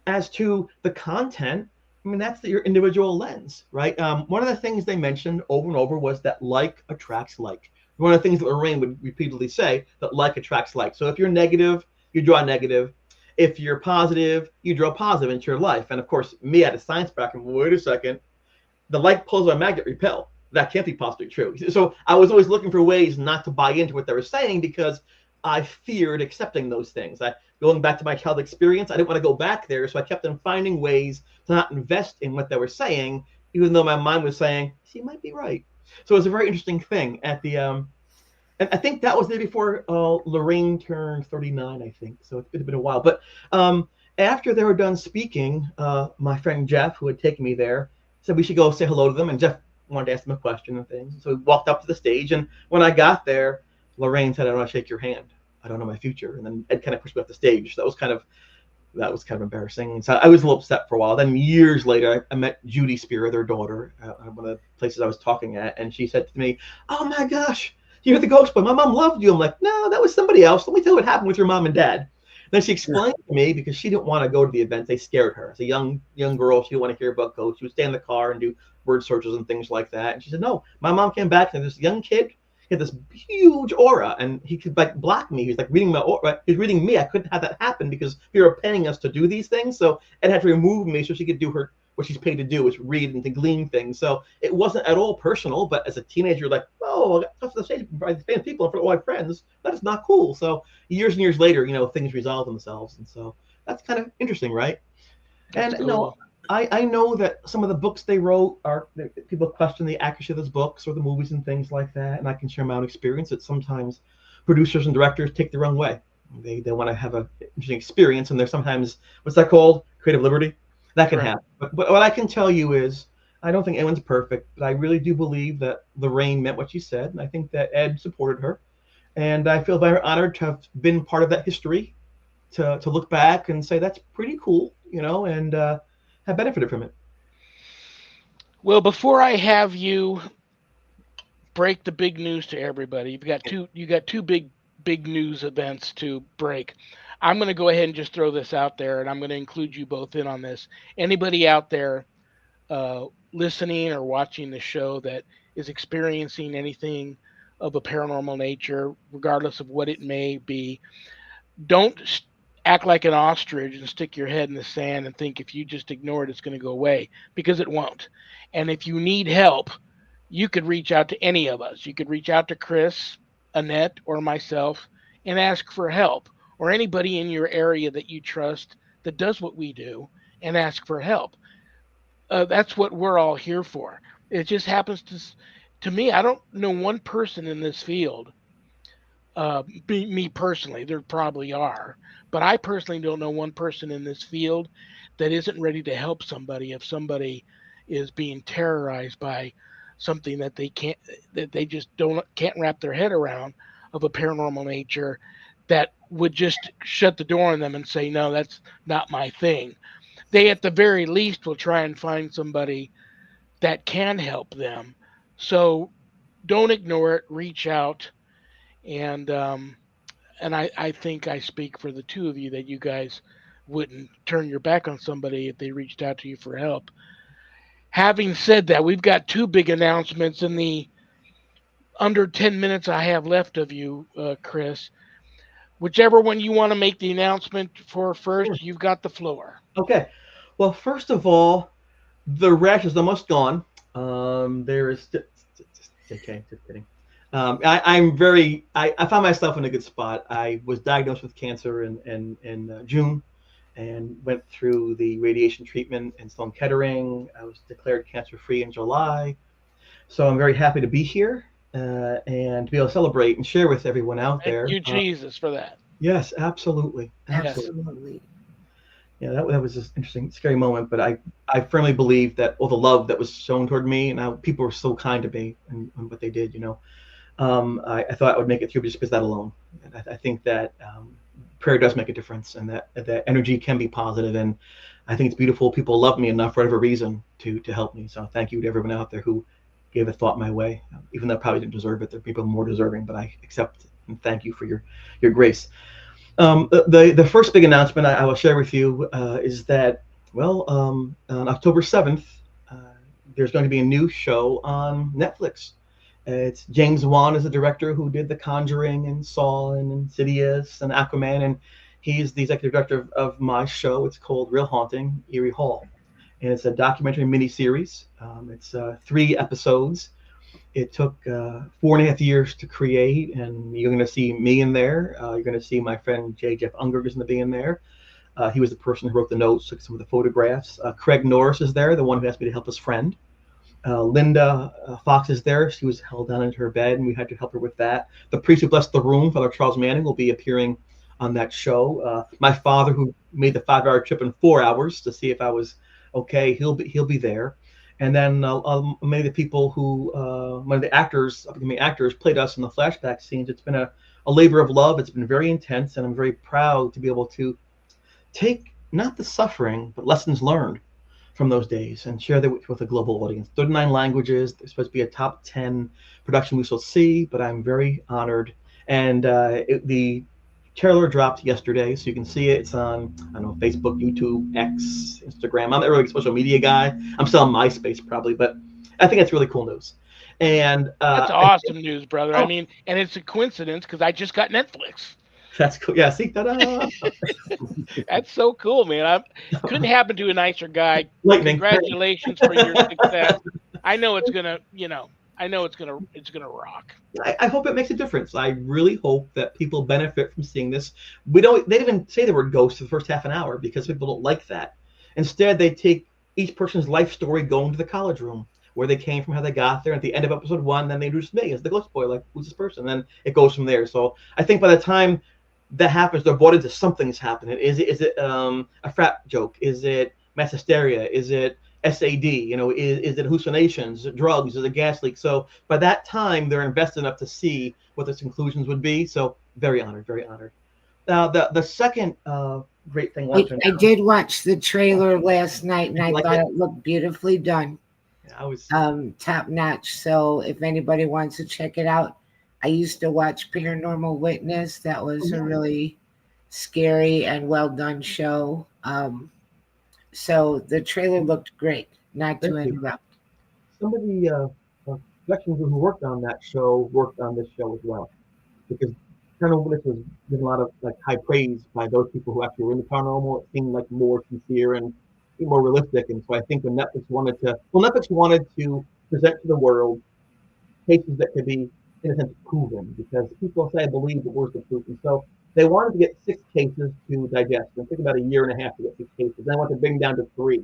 As to the content, I mean, that's your individual lens, right? One of the things they mentioned over and over was that like attracts like. One of the things that Lorraine would repeatedly say, that like attracts like. So if you're negative, you draw negative. If you're positive, you draw positive into your life. And of course, me at a science background, wait a second, the like pulls on magnet repel. That can't be possibly true. So I was always looking for ways not to buy into what they were saying because I feared accepting those things. Going back to my childhood experience, I didn't want to go back there, so I kept on finding ways to not invest in what they were saying, even though my mind was saying she might be right. So it was a very interesting thing at the and I think that was the day before Lorraine turned 39, I think. So it's been a while. But after they were done speaking, my friend Jeff, who had taken me there, said we should go say hello to them. And Jeff wanted to ask them a question and things. So we walked up to the stage. And when I got there, Lorraine said, "I don't want to shake your hand. I don't know my future." And then Ed kind of pushed me off the stage. So that was kind of embarrassing. And so I was a little upset for a while. Then years later, I met Judy Spear, their daughter, at one of the places I was talking at. And she said to me, "Oh my gosh, you're the ghost boy. My mom loved you." I'm like, "No, that was somebody else. Let me tell you what happened with your mom and dad." Then she explained to me because she didn't want to go to the event. They scared her. As a young girl, she didn't want to hear about ghosts. She would stay in the car and do word searches and things like that. And she said, "No, my mom came back and this young kid, he had this huge aura, and he could like block me. He was like reading my aura. He was reading me. I couldn't have that happen because they were paying us to do these things. So Ed had to remove me so she could do what she's paid to do, is read and to glean things. So it wasn't at all personal. But as a teenager, like, oh, I got touched on the stage by the famous people in front of all my friends. That is not cool. So years and years later, things resolve themselves, and so that's kind of interesting, right? That's And cool. I know that some of the books they wrote people question the accuracy of those books or the movies and things like that, and I can share my own experience that sometimes producers and directors take the wrong way. They want to have an interesting experience, and there's sometimes, what's that called, creative liberty, that can Correct. happen. But what I can tell you is I don't think anyone's perfect, but I really do believe that Lorraine meant what she said, and I think that Ed supported her, and I feel very honored to have been part of that history, to look back and say that's pretty cool, and have benefited from it. Well, before I have you break the big news to everybody, you got two big news events to break. I'm going to go ahead and just throw this out there, and I'm going to include you both in on this. Anybody out there uh, listening or watching the show that is experiencing anything of a paranormal nature, regardless of what it may be, don't act like an ostrich and stick your head in the sand and think if you just ignore it, it's going to go away, because it won't. And if you need help, you could reach out to any of us. You could reach out to Chris, Annette, or myself and ask for help, or anybody in your area that you trust that does what we do and ask for help. That's what we're all here for. It just happens to me, I don't know one person in this field. Me personally, there probably are, but I personally don't know one person in this field that isn't ready to help somebody if somebody is being terrorized by something that they just don't can't wrap their head around of a paranormal nature that would just shut the door on them and say no, that's not my thing. They at the very least will try and find somebody that can help them. So don't ignore it, reach out, and I think I speak for the two of you that you guys wouldn't turn your back on somebody if they reached out to you for help. Having said that, we've got two big announcements in the under 10 minutes I have left of you, Chris. Whichever one you want to make the announcement for Sure. first, you've got the floor. Okay. Well, first of all, the rash is almost gone. There is just okay, just kidding. I'm very. I found myself in a good spot. I was diagnosed with cancer in June, and went through the radiation treatment in Sloan Kettering. I was declared cancer free in July, so I'm very happy to be here and to be able to celebrate and share with everyone out Thank there. you, Jesus, for that. Yes, absolutely, Yes. absolutely. Absolutely. Yeah, that was just interesting, scary moment. But I firmly believe that all the love that was shown toward me, and how people were so kind to me and what they did, I thought I would make it through just because of that alone. And I think that prayer does make a difference, and that energy can be positive. And I think it's beautiful. People love me enough for whatever reason to help me. So thank you to everyone out there who gave a thought my way, even though I probably didn't deserve it. There are people more deserving, but I accept and thank you for your grace. The first big announcement I will share with you is that, well, on October 7th, uh, there's going to be a new show on Netflix. It's James Wan is the director who did The Conjuring and Saw and Insidious and Aquaman, and he's the executive director of my show. It's called Real Haunting, Erie Hall, and it's a documentary miniseries. It's 3 episodes. It took 4.5 years to create, and you're going to see me in there. You're going to see my friend Jeff Unger is going to be in there. He was the person who wrote the notes, took some of the photographs. Craig Norris is there, the one who asked me to help his friend. Linda Fox is there. She was held down into her bed, and we had to help her with that. The priest who blessed the room, Father Charles Manning, will be appearing on that show. My father, who made the 5-hour trip in 4 hours to see if I was okay, he'll be there. And then many of the people who, one of the actors, upcoming actors, played us in the flashback scenes. It's been a labor of love. It's been very intense, and I'm very proud to be able to take not the suffering, but lessons learned from those days and share that with a global audience. 39 languages. There's supposed to be a top 10 production we shall see, but I'm very honored. And the trailer dropped yesterday, so you can see it. It's on, I don't know, Facebook, YouTube, X, Instagram. I'm not really a social media guy. I'm still on MySpace probably, but I think it's really cool news. And That's awesome news, brother. I oh, mean, and it's a coincidence because I just got Netflix. that's cool. Yeah, see, ta-da! That's so cool, man. I couldn't happen to a nicer guy. Lightning. Congratulations for your success. I know it's gonna, I know it's gonna rock. I hope it makes a difference. I really hope that people benefit from seeing this. They don't even say the word ghost for the first half an hour because people don't like that. Instead, they take each person's life story going to the college room, where they came from, how they got there. At the end of episode 1, then they introduce me as the ghost boy, like, who's this person? And then it goes from there. So I think by the time that happens, they're bought into something's happening. Is it a frat joke? Is it mass hysteria? Is it SAD? Is it hallucinations? Is it drugs? Is it a gas leak? So by that time, they're invested enough to see what the conclusions would be. So very honored, very honored. Now the second great thing. I did watch the trailer last night, and I like thought it? it looked beautifully done. I was Top notch. So if anybody wants to check it out, I used to watch Paranormal Witness. That was a really scary and well done show. So the trailer looked great. Not to interrupt. somebody production crew who worked on that show worked on this show as well, because Paranormal Witness was given a lot of high praise by those people who actually were in the paranormal. It seemed like more sincere and more realistic, and so I think when Netflix wanted to present to the world cases that could be, in a sense, proven, because people say, I believe the worst of proof. And so they wanted to get 6 cases to digest. And it took about a year and a half to get 6 cases. Then I wanted to bring down to 3.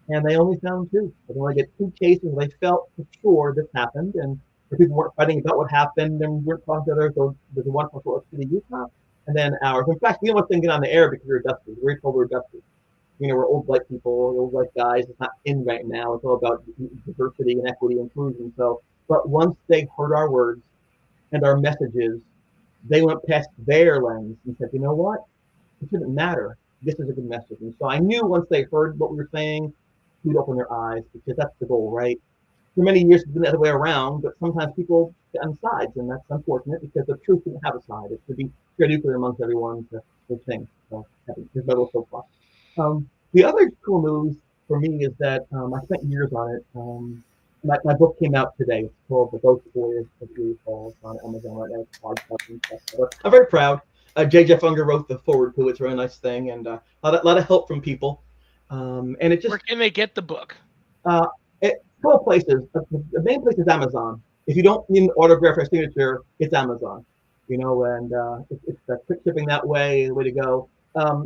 And they only found 2. They only get 2 cases. They felt for sure this happened. And the people weren't fighting about what happened and weren't talking to others. So there's one from Salt Lake City, Utah, and then ours. In fact, we almost didn't get on the air because we were dusty. We were told we were dusty. We're old white people, old white guys. It's not in right now. It's all about diversity and equity and inclusion. So, but once they heard our words and our messages, they went past their lens and said, you know what? It shouldn't matter. This is a good message. And so I knew once they heard what we were saying, we'd open their eyes, because that's the goal, right? For many years, it's been the other way around, but sometimes people get on sides, and that's unfortunate, because the truth didn't have a side. It should be fair nuclear amongst everyone to think. So there's my little soapbox. The other cool news for me is that I spent years on it. My book came out today. It's called The Ghost Boys of Erie Falls on Amazon right now. It's hardcover and stuff. I'm very proud. J. Jeff Unger wrote the forward to it. It's a really nice thing, and a lot of help from people. And it just, where can they get the book? Couple places. The main place is Amazon. If you don't need an autograph or signature, it's Amazon. And it's quick shipping that way. The way to go.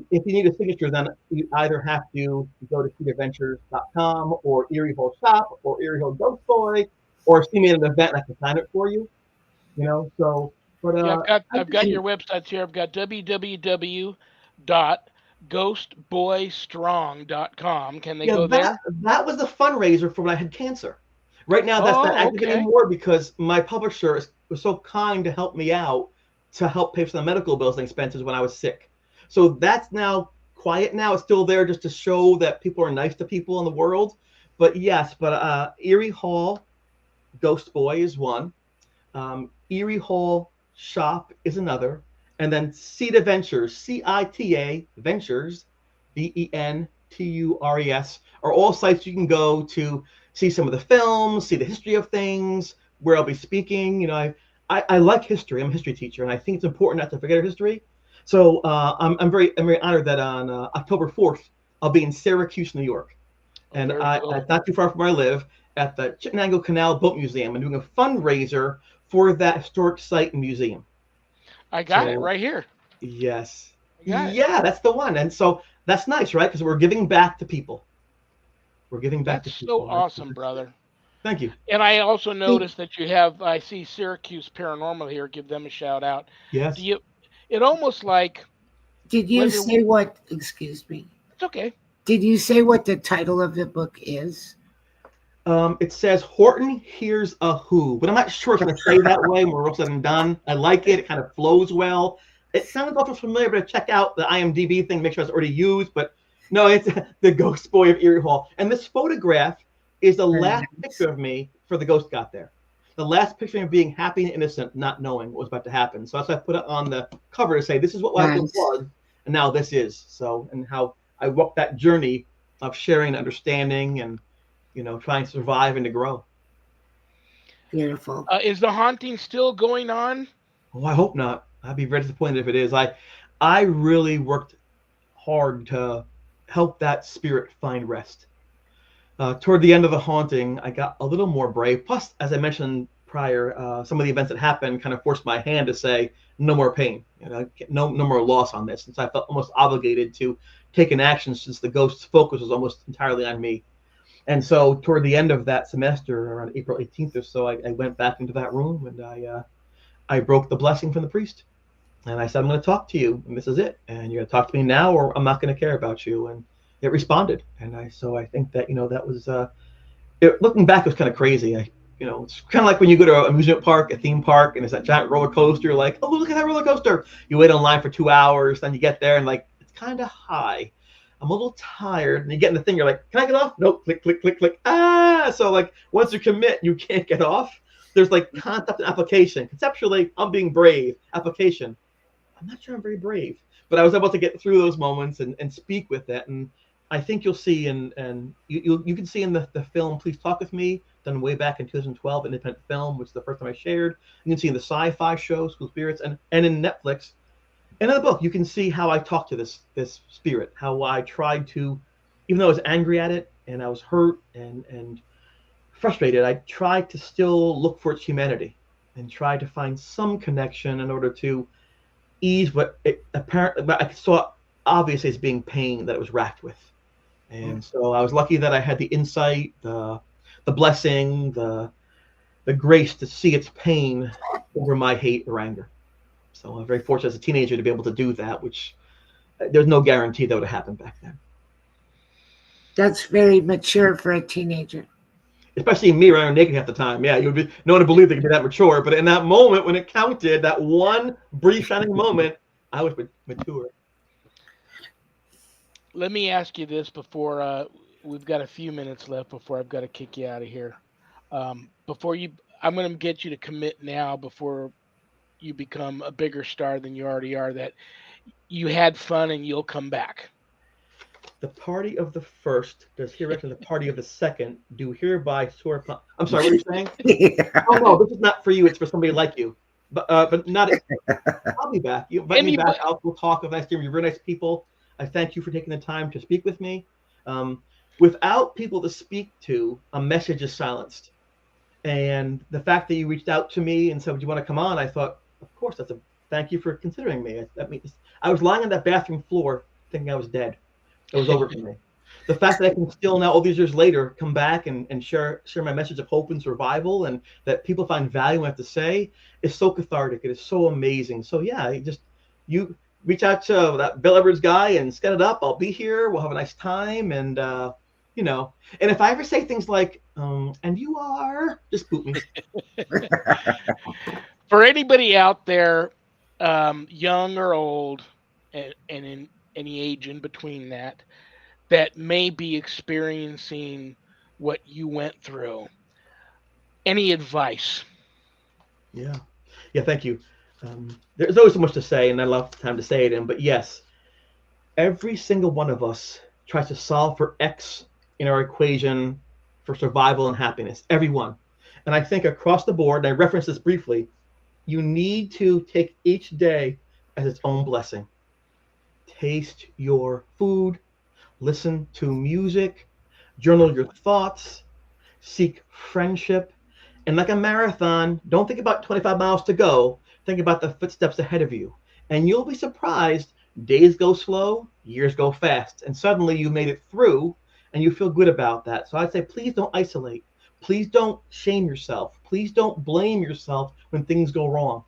If you need a signature, then you either have to go to cedarventures.com or Erie Hall Shop or Erie Hall Ghost Boy, or see me at an event and I can sign it for you. So, but Yeah, I've got your websites here. I've got www.ghostboystrong.com. Can they go there? That was the fundraiser for when I had cancer. Right now, that's not active anymore, because my publisher was so kind to help me out to help pay for the medical bills and expenses when I was sick. So that's now quiet now. It's still there just to show that people are nice to people in the world. But yes, Erie Hall Ghost Boy is one. Erie Hall Shop is another. And then CITA Ventures, CITA Ventures, VENTURES, are all sites you can go to see some of the films, see the history of things, where I'll be speaking. I like history. I'm a history teacher, and I think it's important not to forget our history. So I'm very honored that on October 4th, I'll be in Syracuse, New York. And it's not too far from where I live, at the Chittenango Canal Boat Museum, and doing a fundraiser for that historic site and museum. I got it right here. Yes. Yeah, that's the one. And so that's nice, right? Because we're giving back to people. We're giving back to people. That's so awesome, brother. Thank you. And I also noticed that you have, I see Syracuse Paranormal here. Give them a shout out. Yes. It almost like. Did you say what? Excuse me. It's okay. Did you say what the title of the book is? It says Horton Hears a Who, but I'm not sure it's going to say that way when we're all said and done. I like it. It kind of flows well. It sounds also familiar, but check out the IMDb thing, make sure it's already used. But no, it's The Ghost Boy of Erie Hall. And this photograph is the last picture of me for the ghost got there. The last picture of me being happy and innocent, not knowing what was about to happen. So that's why I put it on the cover to say, this is what life was, and now this is. So, and how I walked that journey of sharing, understanding, and trying to survive and to grow. Beautiful. Is the haunting still going on? Oh, I hope not. I'd be very disappointed if it is. I really worked hard to help that spirit find rest. Toward the end of the haunting, I got a little more brave. Plus, as I mentioned prior, some of the events that happened kind of forced my hand to say, no more pain, no more loss on this. And so I felt almost obligated to take an action, since the ghost's focus was almost entirely on me. And so toward the end of that semester, around April 18th or so, I went back into that room, and I broke the blessing from the priest. And I said, I'm going to talk to you, and this is it. And you're going to talk to me now, or I'm not going to care about you. And it responded. And I think that, that was, looking back, it was kind of crazy. It's kind of like when you go to an amusement park, a theme park, and there's that giant roller coaster. You're like, oh, look at that roller coaster. You wait online for 2 hours, then you get there, and it's kind of high. I'm a little tired, and you get in the thing, you're like, can I get off? Nope, click, click, click, click. So once you commit, you can't get off. There's concept and application. Conceptually, I'm being brave. Application, I'm not sure I'm very brave, but I was able to get through those moments and speak with it. And I think you'll see, and you can see in the film, Please Talk With Me, done way back in 2012, independent film, which is the first time I shared. You can see in the SYFY show, School Spirits, and in Netflix. And in the book, you can see how I talked to this spirit, how I tried to, even though I was angry at it and I was hurt and frustrated, I tried to still look for its humanity and try to find some connection in order to ease what it apparently, but I saw obviously as being pain that it was racked with. And so I was lucky that I had the insight, the blessing, the grace to see its pain over my hate or anger. So I'm very fortunate as a teenager to be able to do that, which there's no guarantee that would have happened back then. That's very mature for a teenager. Especially me around naked half the time. Yeah, you'd be no one to believe they could be that mature. But in that moment when it counted, that one brief shining moment, I was mature. Let me ask you this before we've got a few minutes left before I've got to kick you out of here. Before you, I'm going to get you to commit now before you become a bigger star than you already are. That you had fun and you'll come back. The party of the first does hereby the party of the second do hereby swear. I'm sorry, what are you saying? Yeah. Oh no, this is not for you. It's for somebody like you. But not. I'll be back. You invite me back. We'll talk. Nice to you're very nice people. I thank you for taking the time to speak with me. Without people to speak to, a message is silenced. And the fact that you reached out to me and said, "Would you want to come on?" I thought, of course, that's a thank you for considering me. That means I was lying on that bathroom floor thinking I was dead. It was over for me. The fact that I can still now, all these years later, come back and share my message of hope and survival, and that people find value in what I have to say, is so cathartic. It is so amazing. So yeah, you reach out to that Bill Edwards guy and set it up. I'll be here. We'll have a nice time, and and if I ever say things like "and you are," just boot me. For anybody out there, young or old, and in any age in between that may be experiencing what you went through, any advice? Yeah, thank you. There's always so much to say, and not a lot of time to say it in, but yes, every single one of us tries to solve for X in our equation for survival and happiness, everyone. And I think across the board, and I referenced this briefly, you need to take each day as its own blessing. Taste your food, listen to music, journal your thoughts, seek friendship. And like a marathon, don't think about 25 miles to go. Think about the footsteps ahead of you. And you'll be surprised. Days go slow, years go fast. And suddenly you made it through and you feel good about that. So I'd say, please don't isolate. Please don't shame yourself. Please don't blame yourself when things go wrong.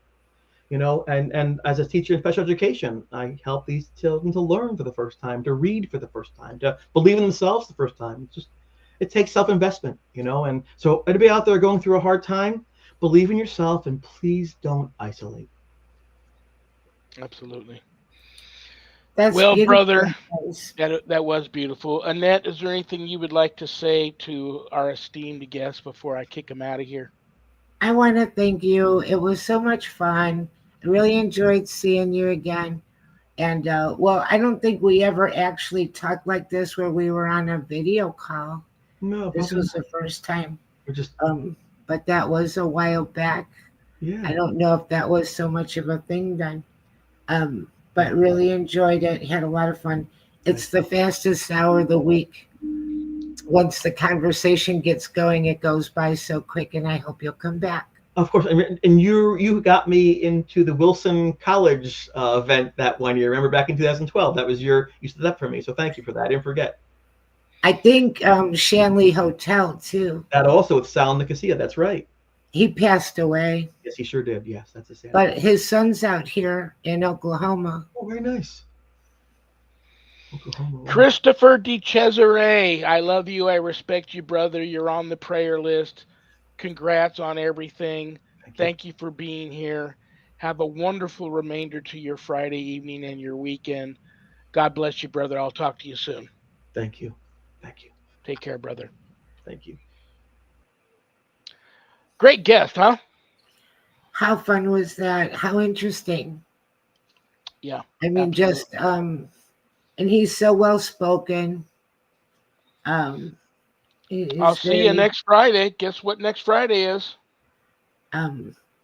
And as a teacher in special education, I help these children to learn for the first time, to read for the first time, to believe in themselves the first time. It takes self-investment, and so anybody out there going through a hard time, believe in yourself and please don't isolate. Absolutely. That's well, beautiful. Brother, that was beautiful. Annette, is there anything you would like to say to our esteemed guests before I kick them out of here? I want to thank you. It was so much fun. I really enjoyed seeing you again. And I don't think we ever actually talked like this where we were on a video call. No, this was the first time. We're just but that was a while back. Yeah. I don't know if that was so much of a thing then. But really enjoyed it. Had a lot of fun. It's the fastest hour of the week. Once the conversation gets going, it goes by so quick, and I hope you'll come back. Of course, and you got me into the Wilson College event that one year. Remember back in 2012? That was you stood up for me, so thank you for that. I didn't forget. I think Shanley Hotel too. That also with Sal Nicosia. That's right. He passed away. Yes, he sure did. Yes, that's a sad. But his son's out here in Oklahoma. Oh, very nice. Oklahoma. Christopher DiCesare, I love you. I respect you, brother. You're on the prayer list. Congrats on everything. Thank you for being here. Have a wonderful remainder to your Friday evening and your weekend. God bless you, brother. I'll talk to you soon. Thank you. Thank you. Take care, brother. Thank you. Great guest, huh? How fun was that? How interesting. Yeah. I mean, absolutely. Just and he's so well spoken. I'll see you next Friday. Guess what next Friday is?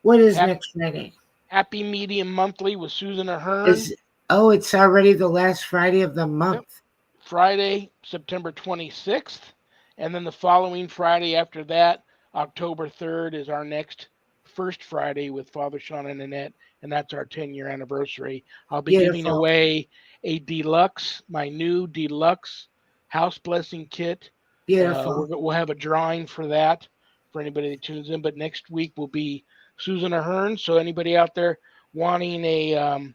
What is next Friday? Happy Medium Monthly with Susan Ahern. It's already the last Friday of the month. Yep. Friday, September 26th. And then the following Friday after that, October 3rd, is our next First Friday with Father Shawn and Annette, and that's our 10-year anniversary. I'll be giving Beautiful. away my new deluxe house blessing kit. Beautiful. We'll have a drawing for that for anybody that tunes in. But next week will be Susan Ahern. So anybody out there wanting a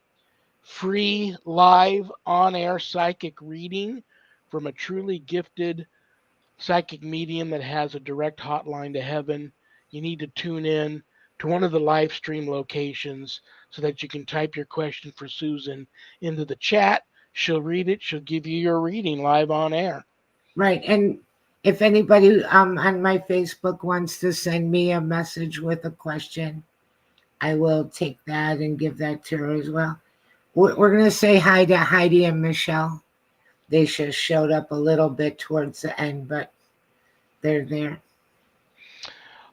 free live on-air psychic reading from a truly gifted psychic medium that has a direct hotline to heaven, you need to tune in to one of the live stream locations so that you can type your question for Susan into the chat. She'll read it. She'll give you your reading live on air. Right. And if anybody on my Facebook wants to send me a message with a question, I will take that and give that to her as well. We're going to say hi to Heidi and Michelle. They just showed up a little bit towards the end, but they're there.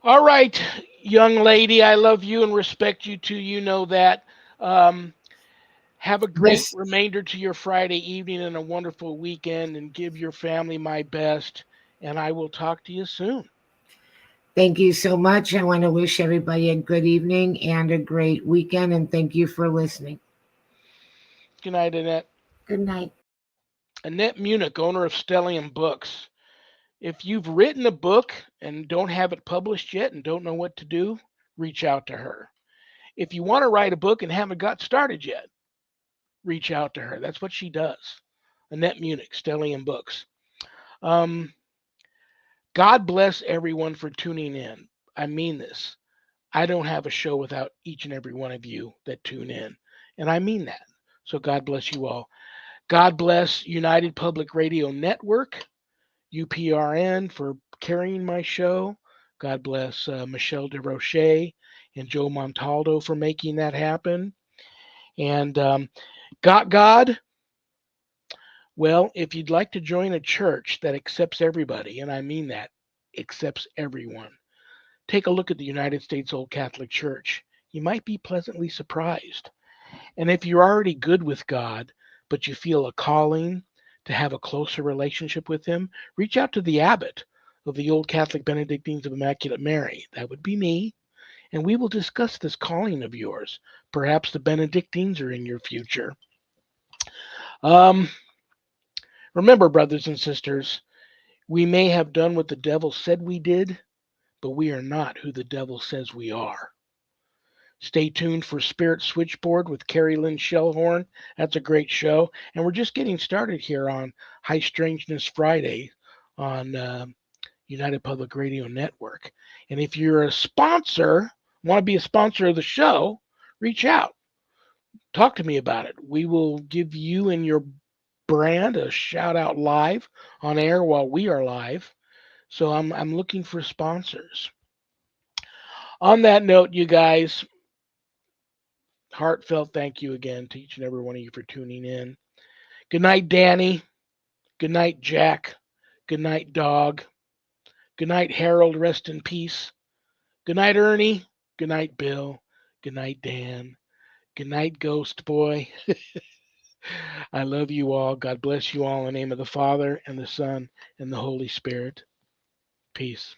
All right, young lady, I love you and respect you too. You know that. Um, have a great Yes. remainder to your Friday evening and a wonderful weekend, and give your family my best. And I will talk to you soon. Thank you so much. I want to wish everybody a good evening and a great weekend, and thank you for listening. Good night, Annette. Good night. Annette Munich, owner of Stellium Books. If you've written a book and don't have it published yet and don't know what to do, reach out to her. If you want to write a book and haven't got started yet, reach out to her. That's what she does. Annette Munich, Stellium Books. Um, God bless everyone for tuning in. I mean this. I don't have a show without each and every one of you that tune in. And I mean that. So God bless you all. God bless United Public Radio Network, UPRN, for carrying my show. God bless Michelle DeRoche and Joe Montaldo for making that happen. And God, well, if you'd like to join a church that accepts everybody, and I mean that, accepts everyone, take a look at the United States Old Catholic Church. You might be pleasantly surprised. And if you're already good with God, but you feel a calling to have a closer relationship with Him, reach out to the abbot of the Old Catholic Benedictines of Immaculate Mary. That would be me. And we will discuss this calling of yours. Perhaps the Benedictines are in your future. Um, Remember, brothers and sisters, we may have done what the devil said we did, but we are not who the devil says we are. Stay tuned for Spirit Switchboard with Carrie Lynn Shellhorn. That's a great show. And we're just getting started here on High Strangeness Friday on United Public Radio Network. And if you're a sponsor, want to be a sponsor of the show, reach out. Talk to me about it. We will give you and your brand a shout out live on air while we are live. So I'm looking for sponsors. On that note, you guys, heartfelt thank you again to each and every one of you for tuning in. Good night, Danny. Good night, Jack. Good night, Dog. Good night, Harold. Rest in peace. Good night, Ernie. Good night, Bill. Good night, Dan. Good night, Ghost Boy. I love you all. God bless you all in the name of the Father and the Son and the Holy Spirit. Peace.